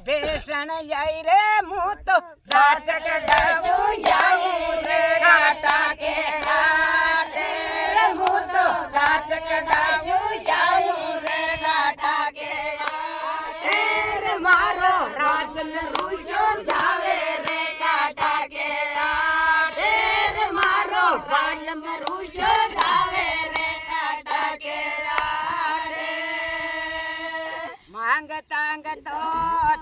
ભેષણ જાય રે હું તો રાત કડાવું જાઉં રે કાટા કે આટે રે હું તો રાત કડાવું જાઉં રે કાટા કે આટે રે મારો રાજન રૂજો જાવે રે કાટા કે આટે રે મારો રાજન રૂજો જાવે રે કાટા કે આટે માંગતાંગ તો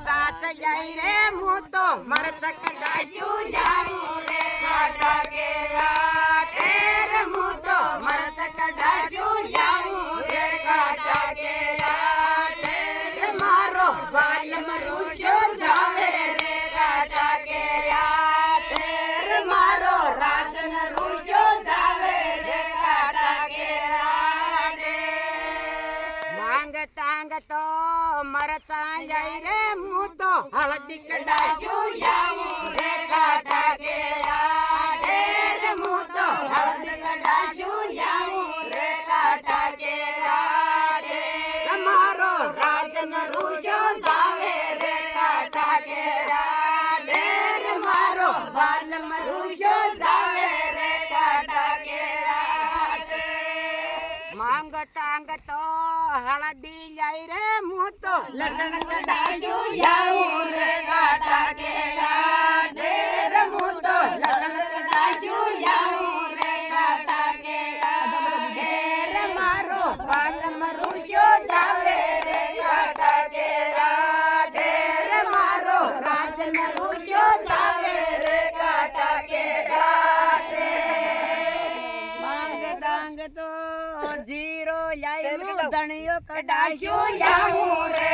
તાત જાય રે હું તો મરત કડાશું જાઉં રે કાટા કે આટે રે હું તો મરત કડાશું જાઉં રે કાટા કે આટે રે મારો વાલમ રૂજો જાવે રે કાટા કે આટે રે મારો રાજન રૂજો જાવે રે કાટા કે આટે માંગતાંગ તો મરતા જાય રે હું તો હળદી કડાશું જાઉં રે કાટા કે આટે રે હું તો હળદી કડાશું જાઉં રે કાટા કે આટે મારો રાજન રૂજો જાવે રે કાટા કે આટે રે મારો વાલમ રૂજો જાવે રે કાટા કે આટે માંગતાંગ તો હળદી જાય રે હું તો લસણ કડાશું જાઉં રે કાટા કે આટે રે હું તો લસણ કડાશું જાઉં રે કાટા કે આટે રે મારો વાલમ રૂજો જાવે રે કાટા કે આટે રે મારો રાજન રૂજો જાવે રે કાટા કે આટે માંગતાંગ તો જીરો લાઈ ધણીઓ કડાશું જાઉં રે